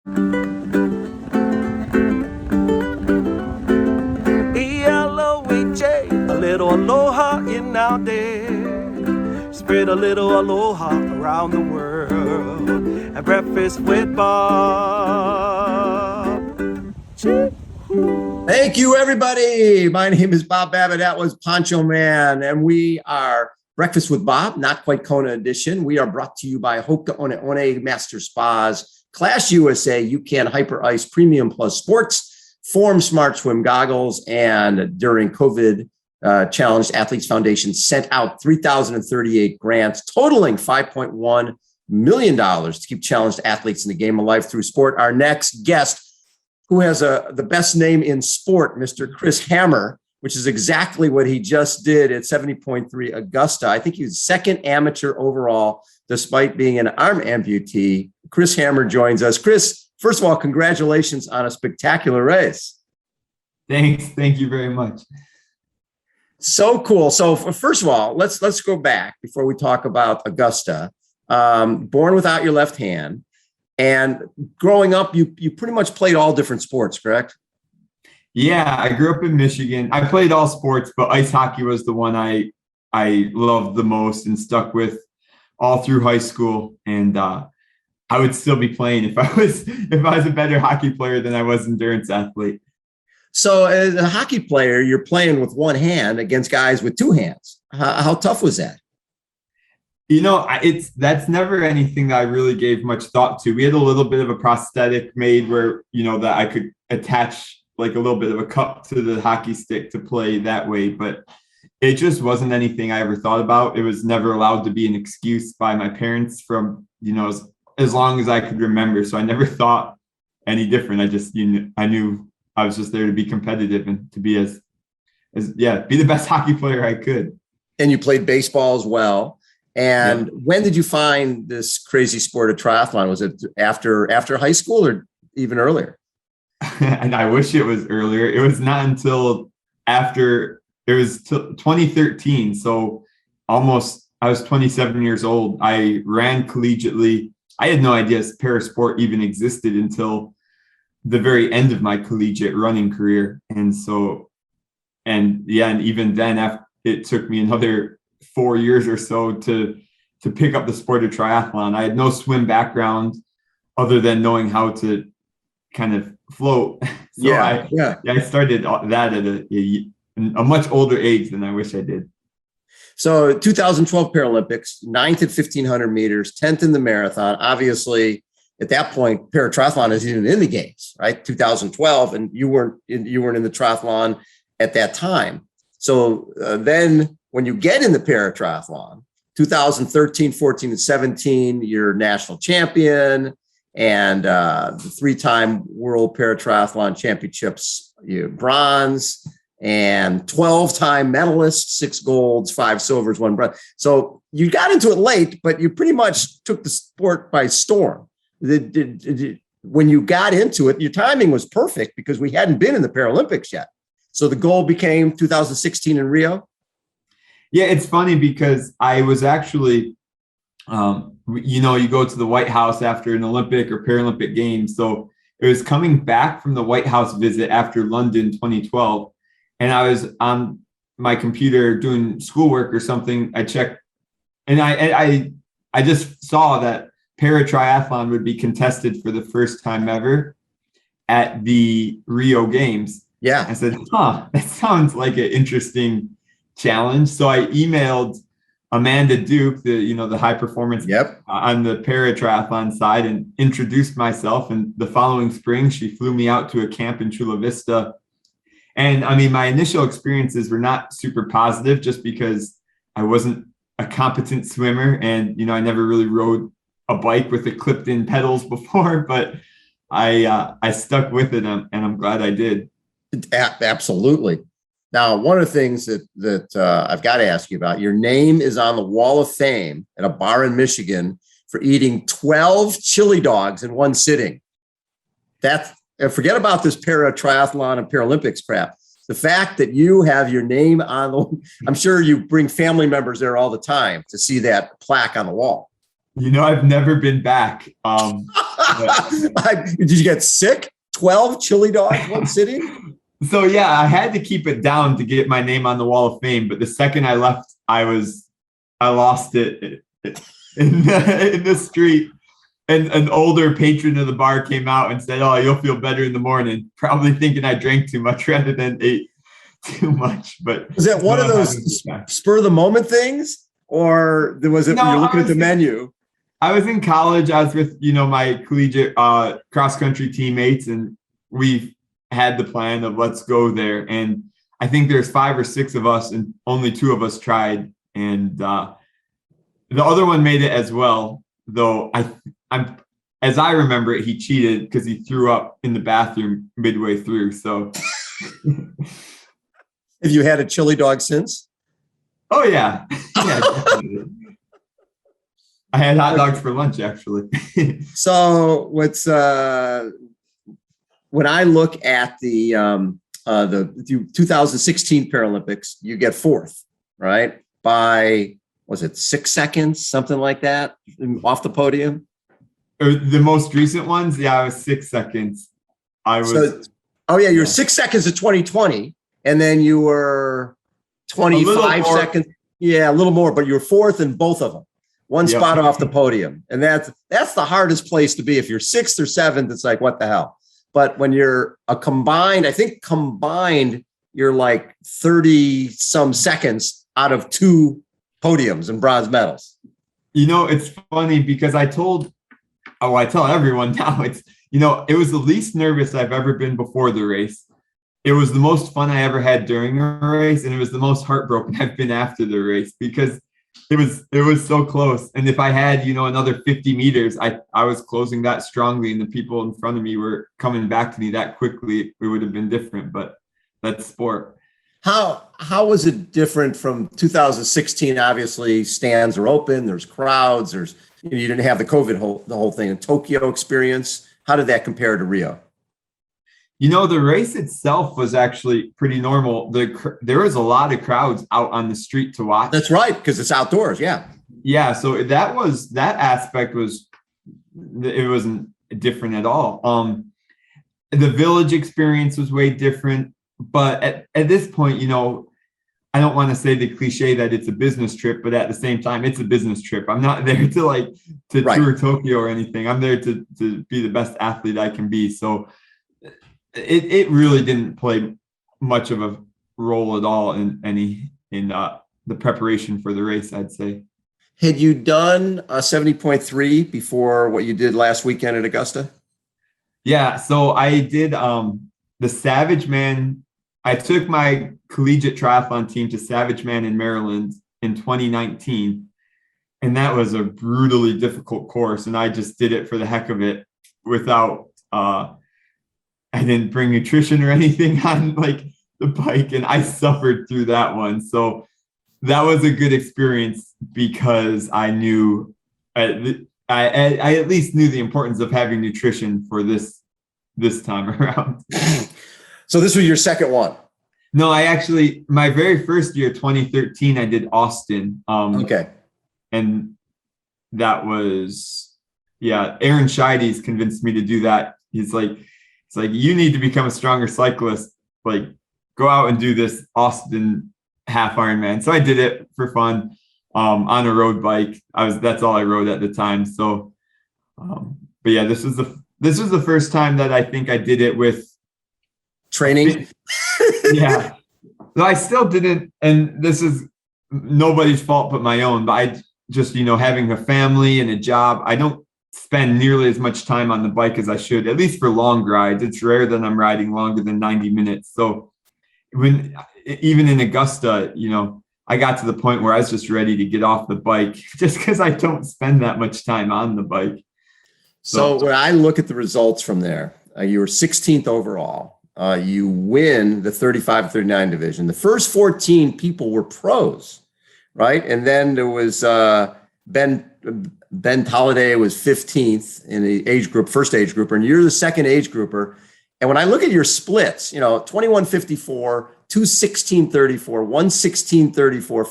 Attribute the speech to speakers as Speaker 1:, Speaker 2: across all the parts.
Speaker 1: E-L-O-H-A, a little aloha in our day. Spread a little aloha around the world at Breakfast with Bob.
Speaker 2: Thank you, everybody. My name is Bob Babbitt. That was Poncho Man, and we are Breakfast with Bob, not quite Kona edition. We are brought to you by Hoka One One Master Spas, Class USA, UCAN Hyper Ice Premium Plus Sports, Form Smart Swim Goggles, and during COVID Challenged Athletes Foundation sent out 3,038 grants totaling $5.1 million to keep challenged athletes in the game of life through sport. Our next guest, who has the best name in sport, Mr. Chris Hammer, which is exactly what he just did at 70.3 Augusta. I think he's second amateur overall, despite being an arm amputee. Chris Hammer joins us. Chris, first of all, congratulations on a spectacular race.
Speaker 3: Thanks. Thank you very much.
Speaker 2: So cool. So first of all, let's go back before we talk about Augusta. Born without your left hand, and growing up, you pretty much played all different sports, correct?
Speaker 3: Yeah, I grew up in Michigan. I played all sports, but ice hockey was the one I loved the most and stuck with all through high school. And I would still be playing if I was a better hockey player than I was endurance athlete.
Speaker 2: So as a hockey player, you're playing with one hand against guys with two hands. How tough was that?
Speaker 3: You know, that's never anything that I really gave much thought to. We had a little bit of a prosthetic made where, that I could attach like a little bit of a cup to the hockey stick to play that way. But it just wasn't anything I ever thought about. It was never allowed to be an excuse by my parents from, as long as I could remember. So I never thought any different. I knew I was just there to be competitive and to be be the best hockey player I could.
Speaker 2: And you played baseball as well. And when did you find this crazy sport of triathlon? Was it after high school or even earlier?
Speaker 3: And I wish it was earlier. It was not until after, it was 2013. So I was 27 years old. I ran collegiately. I had no idea parasport even existed until the very end of my collegiate running career. And even then, it took me another 4 years or so to pick up the sport of triathlon. I had no swim background other than knowing how to kind of float. So I started that at a much older age than I wish I did.
Speaker 2: So 2012 Paralympics, 9th at 1,500 meters, 10th in the marathon. Obviously, at that point, paratriathlon is even in the games, right? 2012, and you weren't in the triathlon at that time. So then when you get in the paratriathlon, 2013, 14, and 17, you're national champion and the three-time World Paratriathlon Championships, you're bronze, and 12-time medalist, 6 golds, 5 silvers, 1 bronze. So you got into it late, but you pretty much took the sport by storm. When you got into it, your timing was perfect because we hadn't been in the Paralympics yet. So the goal became 2016 in Rio.
Speaker 3: Yeah, it's funny because I was actually, you go to the White House after an Olympic or Paralympic Games. So it was coming back from the White House visit after London 2012. And I was on my computer doing schoolwork or something. I checked and I just saw that paratriathlon would be contested for the first time ever at the Rio Games.
Speaker 2: Yeah.
Speaker 3: I said, that sounds like an interesting challenge. So I emailed Amanda Duke, the high performance on the paratriathlon side, and introduced myself. And the following spring, she flew me out to a camp in Chula Vista. And I mean, my initial experiences were not super positive just because I wasn't a competent swimmer. And, I never really rode a bike with the clipped in pedals before, but I stuck with it and I'm glad I did.
Speaker 2: Absolutely. Now, one of the things that I've got to ask you about, your name is on the Wall of Fame at a bar in Michigan for eating 12 chili dogs in one sitting. Forget about this para-triathlon and Paralympics crap. The fact that you have your name on I'm sure you bring family members there all the time to see that plaque on the wall.
Speaker 3: I've never been back.
Speaker 2: Did you get sick? 12 chili dogs, one sitting?
Speaker 3: So yeah, I had to keep it down to get my name on the Wall of Fame. But the second I left, I lost it in the street. And an older patron of the bar came out and said, "Oh, you'll feel better in the morning." Probably thinking I drank too much rather than ate too much. But
Speaker 2: was that one of those spur of the moment things, or was it you're looking at the menu?
Speaker 3: I was in college. I was with my collegiate cross country teammates, and we had the plan of let's go there. And I think there's 5 or 6 of us, and only 2 of us tried, and the other one made it as well. Though I'm as I remember it, he cheated because he threw up in the bathroom midway through. So,
Speaker 2: have you had a chili dog since?
Speaker 3: Oh yeah, definitely. I had hot dogs for lunch actually.
Speaker 2: So what's when I look at the 2016 Paralympics, you get 4th, right? By was it 6 seconds, something like that, off the podium?
Speaker 3: The most recent ones, yeah, I was 6 seconds.
Speaker 2: You were 6 seconds at 2020, and then you were 25 seconds. Yeah, a little more, but you were 4th in both of them. One spot off the podium. And that's the hardest place to be. If you're 6th or 7th, it's like, what the hell? But when you're a combined, you're like 30 some seconds out of 2 podiums and bronze medals.
Speaker 3: It's funny because I tell everyone now, it was the least nervous I've ever been before the race. It was the most fun I ever had during a race, and it was the most heartbroken I've been after the race because it was so close. And if I had, another 50 meters, I was closing that strongly, and the people in front of me were coming back to me that quickly, it would have been different, but that's sport.
Speaker 2: How was it different from 2016? Obviously, stands are open. There's crowds. You didn't have the COVID the whole thing. And Tokyo experience. How did that compare to Rio?
Speaker 3: The race itself was actually pretty normal. There was a lot of crowds out on the street to watch.
Speaker 2: That's right, because it's outdoors. Yeah.
Speaker 3: Yeah. So that aspect it wasn't different at all. The village experience was way different. But at this point, I don't want to say the cliche that it's a business trip, but at the same time, it's a business trip. I'm not there to tour Tokyo or anything. I'm there to be the best athlete I can be. So it really didn't play much of a role at all in the preparation for the race, I'd say.
Speaker 2: Had you done a 70.3 before what you did last weekend at Augusta?
Speaker 3: Yeah. So I did the Savage Man. I took my collegiate triathlon team to Savage Man in Maryland in 2019. And that was a brutally difficult course. And I just did it for the heck of it without, I didn't bring nutrition or anything on the bike, and I suffered through that one. So that was a good experience because I knew, I at least knew the importance of having nutrition for this time around.
Speaker 2: So this was your second one?
Speaker 3: No, my very first year, 2013, I did Austin.
Speaker 2: Okay.
Speaker 3: And that was, Aaron Scheides convinced me to do that. It's like, you need to become a stronger cyclist. Go out and do this Austin half Ironman. So I did it for fun on a road bike. That's all I rode at the time. So, but yeah, this was the first time that I think I did it with
Speaker 2: training.
Speaker 3: Yeah. No, I still didn't. And this is nobody's fault but my own. But I just, having a family and a job, I don't spend nearly as much time on the bike as I should, at least for long rides. It's rare that I'm riding longer than 90 minutes. So even in Augusta, I got to the point where I was just ready to get off the bike just because I don't spend that much time on the bike.
Speaker 2: So when I look at the results from there, you were 16th overall. You win the 35-39 division. The first 14 people were pros, right? And then there was Ben Holliday was 15th in the first age grouper, and you're the second age grouper. And when I look at your splits, 21:54, 2:16:34, 1:16:34,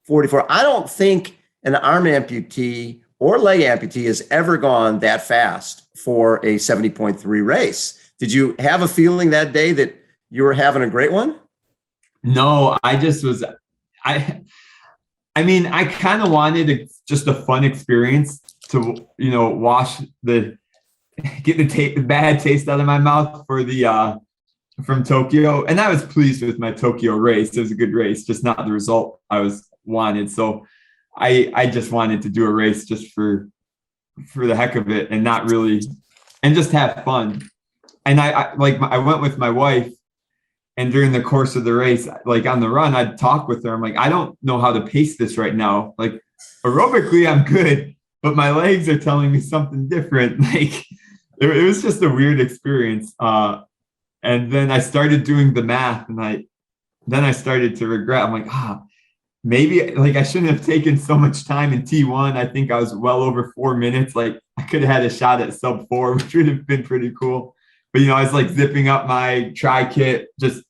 Speaker 2: 4:01:44. I don't think, an arm amputee or leg amputee has ever gone that fast for a 70.3 race. Did you have a feeling that day that you were having a great one?
Speaker 3: No, I just was, I mean, I kind of wanted just a fun experience to, get the bad taste out of my mouth for the, from Tokyo. And I was pleased with my Tokyo race. It was a good race, just not the result I wanted. So I just wanted to do a race just for the heck of it and not really, and just have fun. And I went with my wife, and during the course of the race, like on the run, I'd talk with her. I'm like, I don't know how to pace this right now. Like aerobically, I'm good, but my legs are telling me something different. Like it was just a weird experience. And then I started doing the math, and then I started to regret. I'm like, maybe like I shouldn't have taken so much time in T1. I think I was well over 4 minutes. Like I could have had a shot at sub 4, which would have been pretty cool. But, I was like zipping up my tri kit, just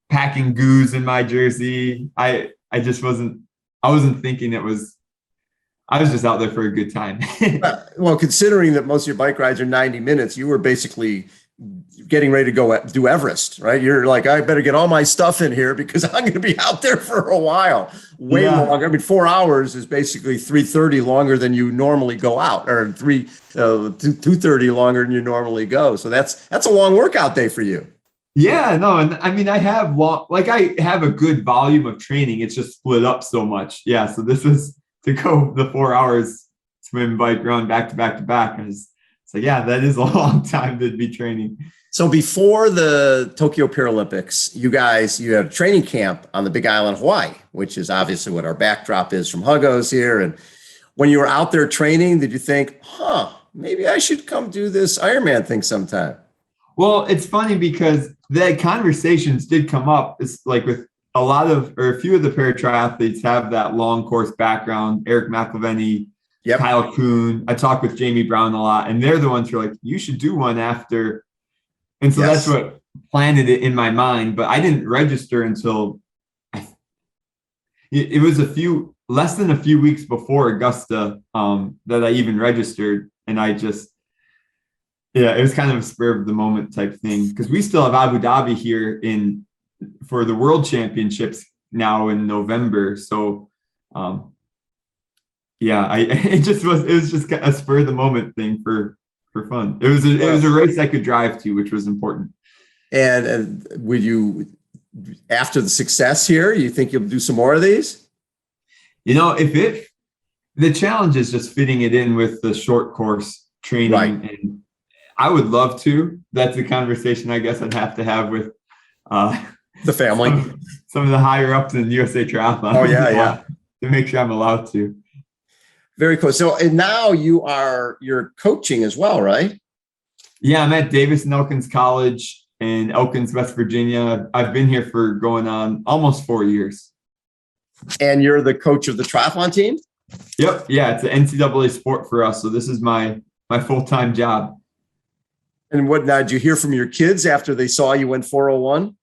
Speaker 3: packing goos in my jersey. I wasn't thinking I was just out there for a good time.
Speaker 2: Well, considering that most of your bike rides are 90 minutes, you were basically getting ready to go do Everest, right? You're like, I better get all my stuff in here because I'm going to be out there for a while, way longer. I mean, 4 hours is basically 3:30 longer than you normally go out, or 2:30 longer than you normally go. So that's a long workout day for you.
Speaker 3: Yeah, no. And I mean, I have a good volume of training. It's just split up so much. Yeah. So this was to go the 4 hours, swim, bike, run back to back to back. So yeah, that is a long time to be training.
Speaker 2: So before the Tokyo Paralympics, you had a training camp on the Big Island, Hawaii, which is obviously what our backdrop is from Huggos here. And when you were out there training, did you think, maybe I should come do this Ironman thing sometime?
Speaker 3: Well, it's funny because the conversations did come up. It's like with a few of the paratriathletes have that long course background. Eric McElveny, yep. Kyle Kuhn. I talk with Jamie Brown a lot, and they're the ones who are like, you should do one after. And so That's what planted it in my mind. But I didn't register until it was less than a few weeks before Augusta that I even registered. And it was kind of a spur of the moment type thing, because we still have Abu Dhabi here for the World Championships now in November. So it was just a spur of the moment thing for fun. It was a race I could drive to, which was important.
Speaker 2: And would you, after the success here, you think you'll do some more of these?
Speaker 3: The challenge is just fitting it in with the short course training. Right. And I would love to. That's a conversation I guess I'd have to have with
Speaker 2: the family,
Speaker 3: some of the higher ups in USA Triathlon.
Speaker 2: Oh yeah.
Speaker 3: To make sure I'm allowed to.
Speaker 2: Very cool. So, and now you're coaching as well, right?
Speaker 3: Yeah, I'm at Davis and Elkins College in Elkins, West Virginia. I've been here for going on almost 4 years.
Speaker 2: And you're the coach of the triathlon team?
Speaker 3: Yep. Yeah, it's an NCAA sport for us. So this is my full-time job.
Speaker 2: And what now? Did you hear from your kids after they saw you went 401?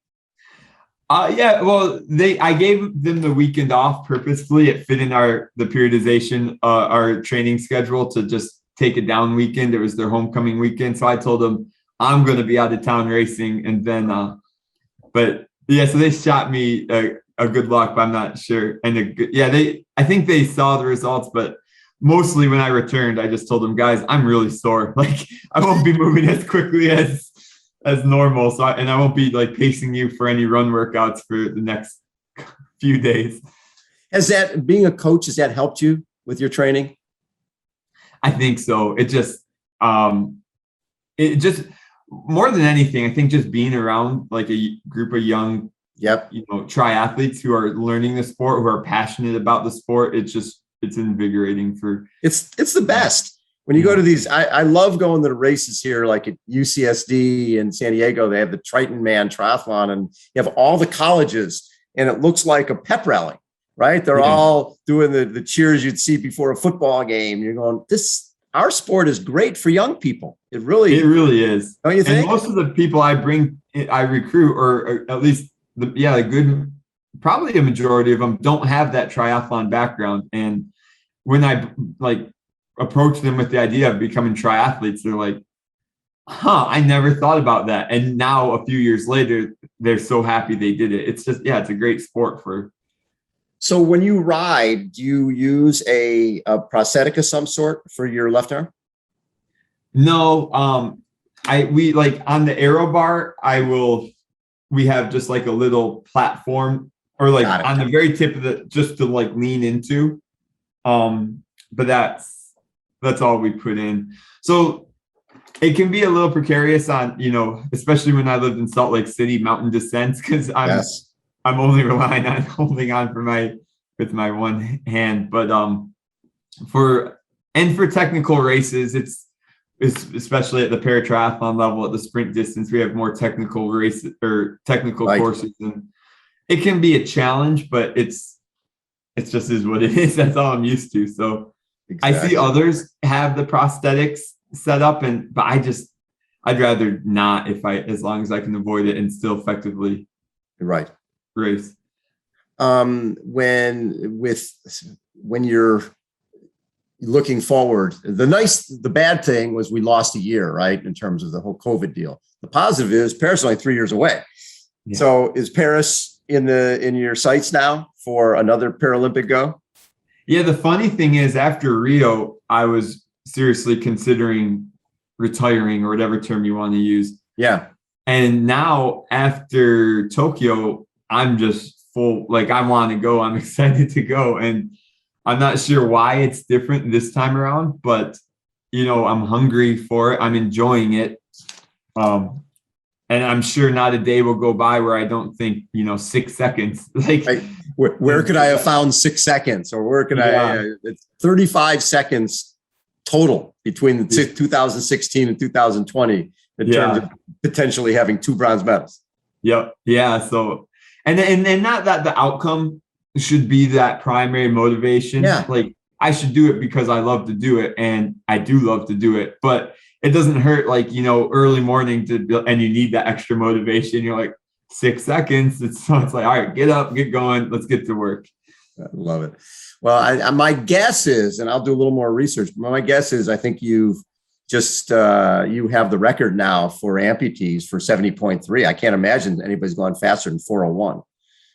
Speaker 3: Yeah, well, I gave them the weekend off purposefully. It fit in the periodization, our training schedule to just take a down weekend. It was their homecoming weekend. So I told them I'm going to be out of town racing. And then, so they shot me a good luck, but I'm not sure. And I think they saw the results, but mostly when I returned, I just told them, guys, I'm really sore. Like I won't be moving as quickly as normal. So I won't be like pacing you for any run workouts for the next few days.
Speaker 2: Being a coach, has that helped you with your training?
Speaker 3: I think so. It just more than anything, I think just being around like a group of young, triathletes who are learning the sport, who are passionate about the sport. It's invigorating
Speaker 2: it's the best. When you go to these, I love going to the races here, like at UCSD in San Diego. They have the Triton Man Triathlon, and you have all the colleges, and it looks like a pep rally, right? They're all doing the cheers you'd see before a football game. You're going, our sport is great for young people. It really
Speaker 3: is.
Speaker 2: Don't you think?
Speaker 3: And most of the people I recruit, or at least probably a majority of them don't have that triathlon background. And when I like approach them with the idea of becoming triathletes, they're like, I never thought about that. And now a few years later, they're so happy they did it. It's just, yeah, it's a great sport for.
Speaker 2: So when you ride, do you use a prosthetic of some sort for your left arm?
Speaker 3: No, we like on the aero bar, we have just like a little platform or like on the very tip of just to like lean into. But that's all we put in. So it can be a little precarious on, especially when I lived in Salt Lake City, mountain descents, because I'm only relying on holding on with my one hand. But for technical races, it's especially at the paratriathlon level, at the sprint distance, we have more technical races or technical courses, and it can be a challenge, but it's just is what it is. That's all I'm used to. So exactly. I see others have the prosthetics set up, but I'd rather not as long as I can avoid it and still effectively race. When you're looking forward, the bad thing was we lost a year, right? In terms of the whole COVID deal. The positive is Paris is only 3 years away. Yeah. So is Paris in your sights now for another Paralympic go? Yeah. The funny thing is, after Rio, I was seriously considering retiring, or whatever term you want to use. Yeah. And now after Tokyo, I'm just full, like I want to go. I'm excited to go. And I'm not sure why it's different this time around, but I'm hungry for it. I'm enjoying it. And I'm sure not a day will go by where I don't think, 6 seconds. Where could I have found 6 seconds, or where could I 35 seconds total between the 2016 and 2020 in terms of potentially having 2 bronze medals. Yep. Yeah. So, and not that the outcome should be that primary motivation. Yeah. Like I should do it because I love to do it, and I do love to do it, but it doesn't hurt early morning and you need that extra motivation. You're like 6 seconds. It's like, all right, get up, get going. Let's get to work. I love it. Well, my guess is, and I'll do a little more research, but my guess is I think you've just, you have the record now for amputees for 70.3. I can't imagine anybody's gone faster than 4:01.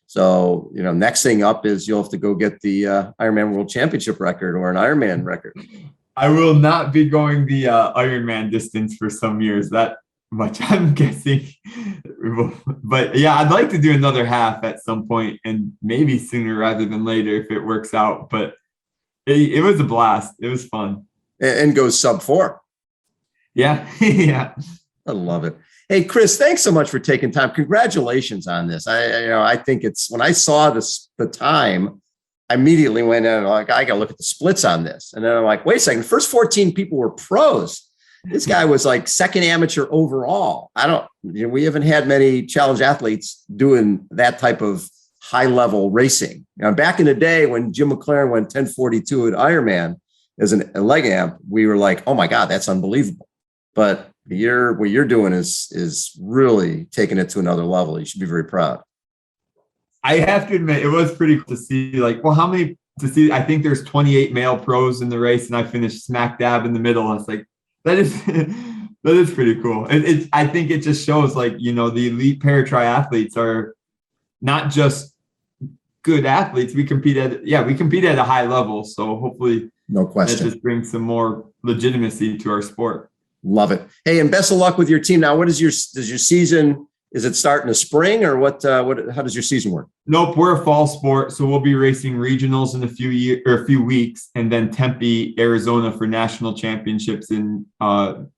Speaker 3: So, next thing up is you'll have to go get the Ironman World Championship record or an Ironman record. I will not be going the Ironman distance for some years, that much I'm guessing. But yeah, I'd like to do another half at some point, and maybe sooner rather than later if it works out. But it was a blast. It was fun. And goes sub 4. Yeah. Yeah. I love it. Hey, Chris, thanks so much for taking time. Congratulations on this. I think when I saw the time, I immediately went in I got to look at the splits on this. And then I'm like, wait a second, the first 14 people were pros. This guy was like second amateur overall. We haven't had many challenge athletes doing that type of high level racing. Back in the day when Jim McLaren went 10:42 at Ironman as a leg amp, we were like, oh my God, that's unbelievable. But what you're doing is really taking it to another level. You should be very proud. I have to admit, it was pretty cool to see how many I think there's 28 male pros in the race, and I finished smack dab in the middle. I was like, that is pretty cool. I think it just shows the elite paratriathletes are not just good athletes. We compete at a high level. So hopefully, no question, that just brings some more legitimacy to our sport. Love it. Hey, and best of luck with your team. Now, does your season? Is it starting in the spring, or what? How does your season work? Nope, we're a fall sport, so we'll be racing regionals in a few weeks, and then Tempe, Arizona for national championships in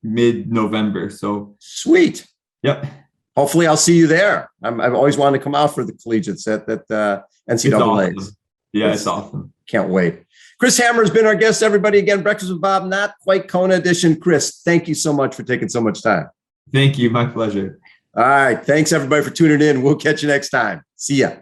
Speaker 3: mid-November. So sweet. Yep. Hopefully, I'll see you there. I've always wanted to come out for the collegiates at NCAA's. Awesome. Yeah, it's awesome. Can't wait. Chris Hammer has been our guest. Everybody, again, Breakfast with Bob, not quite Kona edition. Chris, thank you so much for taking so much time. Thank you. My pleasure. All right. Thanks, everybody, for tuning in. We'll catch you next time. See ya.